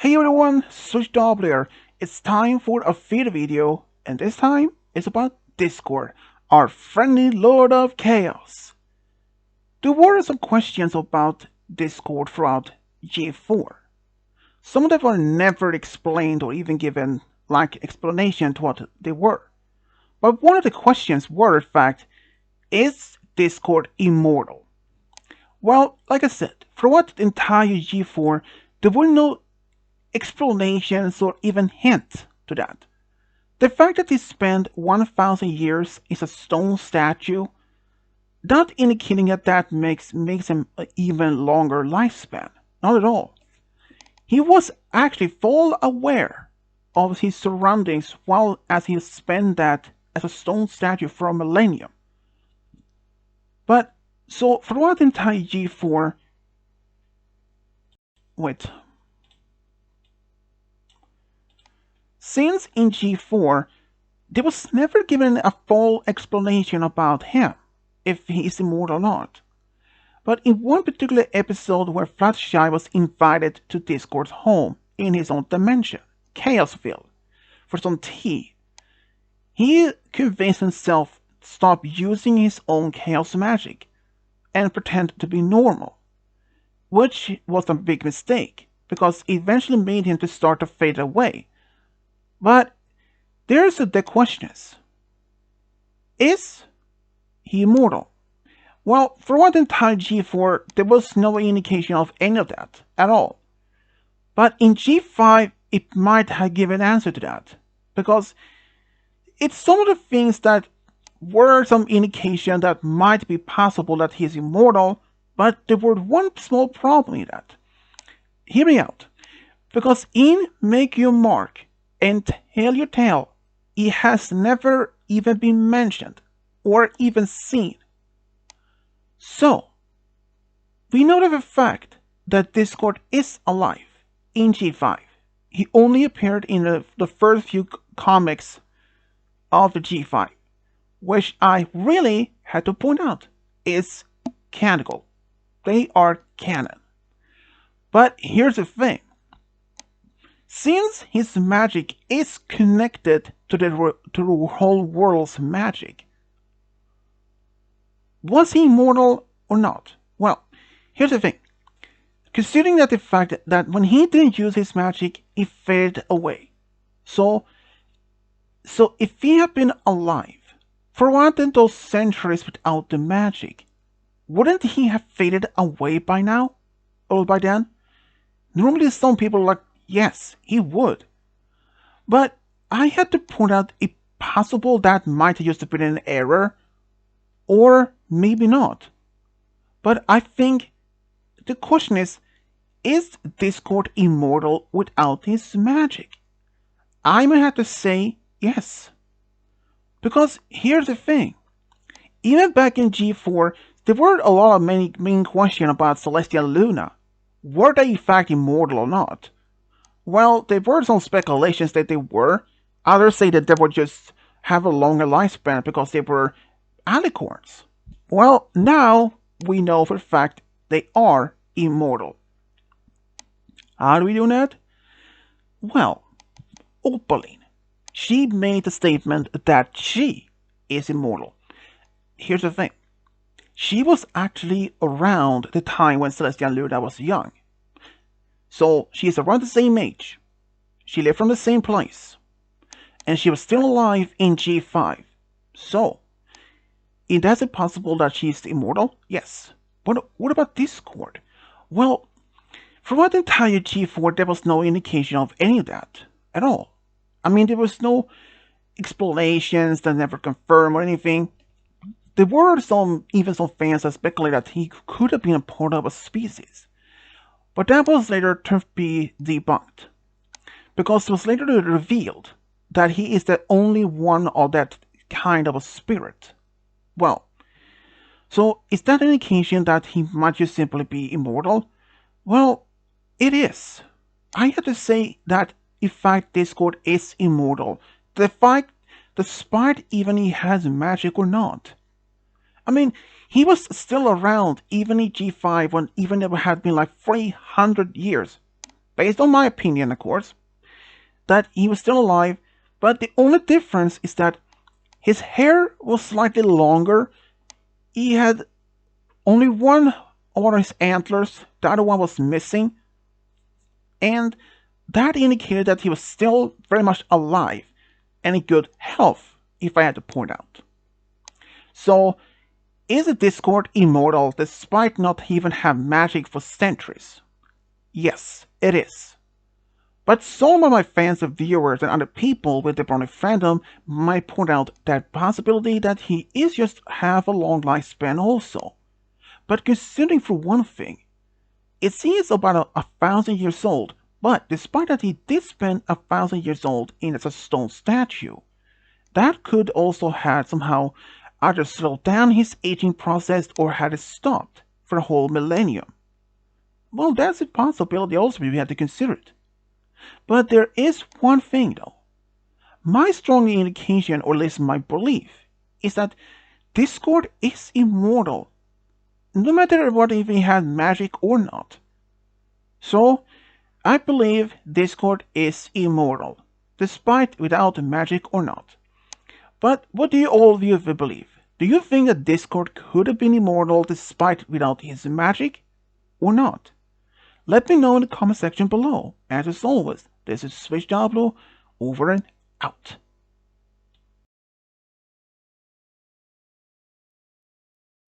Hey everyone, Switch Doppler. It's time for a feed video, and this time it's about Discord, our friendly Lord of Chaos. There were some questions about Discord throughout G4. Some of them were never explained or even given explanation to what they were. But one of the questions were in fact, is Discord immortal? Well, like I said, throughout the entire G4, there were no explanations or even hints to that. The fact that he spent 1,000 years as a stone statue, not indicating that makes him an even longer lifespan. Not at all. He was actually full aware of his surroundings while as he spent that as a stone statue for a millennium. But so throughout the entire G4, wait. Since in G4, there was never given a full explanation about him, if he is immortal or not. But in one particular episode where Fluttershy was invited to Discord's home in his own dimension, Chaosville, for some tea, he convinced himself to stop using his own chaos magic and pretend to be normal, which was a big mistake because it eventually made him to start to fade away. But there's the question is he immortal? Well, throughout the entire G4, there was no indication of any of that at all. But in G5, it might have given an answer to that, because it's some of the things that were some indication that might be possible that he is immortal, but there was one small problem in that. Hear me out, because in Make Your Mark and Tell Your Tale, it has never even been mentioned or even seen. So, we know the fact that Discord is alive in G5. He only appeared in the first few comics of the G5, which I really had to point out is canonical. They are canon. But here's the thing. Since his magic is connected to the whole world's magic, was he immortal or not? Well, here's the thing. Considering that the fact that when he didn't use his magic, it faded away. So if he had been alive for one of those centuries without the magic, wouldn't he have faded away by now? Or by then? Normally some people are like, yes, he would. But I had to point out it's possible that might have just been an error, or maybe not. But I think the question is Discord immortal without his magic? I might have to say yes. Because here's the thing. Even back in G4, there were a lot of main questions about Celestial Luna. Were they in fact immortal or not? Well, there were some speculations that they were. Others say that they would just have a longer lifespan because they were alicorns. Well, now we know for a fact they are immortal. How do we do that? Well, Opaline. She made the statement that she is immortal. Here's the thing. She was actually around the time when Celestial Luna was young. So she is around the same age. She lived from the same place. And she was still alive in G5. So, is it possible that she is immortal? Yes. But what about Discord? Well, throughout the entire G4, there was no indication of any of that at all. I mean, there was no explanations that never confirmed or anything. There were even some fans that speculated that he could have been a part of a species. But that was later to be debunked, because it was later revealed that he is the only one of that kind of a spirit. Well, so is that an indication that he might just simply be immortal? Well, it is. I have to say that in fact Discord is immortal, despite even he has magic or not. I mean, he was still around even in G5 when even it had been like 300 years based on my opinion, of course, that he was still alive, but the only difference is that his hair was slightly longer. He had only one of his antlers, the other one was missing, and that indicated that he was still very much alive and in good health, if I had to point out. So, is the Discord immortal despite not even have magic for centuries? Yes, it is. But some of my fans and viewers and other people with the Brony fandom might point out that possibility that he is just have a long lifespan also. But considering for one thing, it seems about 1,000 years old, but despite that he did spend 1,000 years old in as a stone statue, that could also have somehow either slowed down his aging process or had it stopped for a whole millennium. Well, that's a possibility also we have to consider it. But there is one thing though. My strong indication, or at least my belief, is that Discord is immortal, no matter what if he had magic or not. So, I believe Discord is immortal, despite without magic or not. But what do you all of you believe? Do you think that Discord could have been immortal despite without his magic, or not? Let me know in the comment section below. As always, this is Switch Diablo, over and out.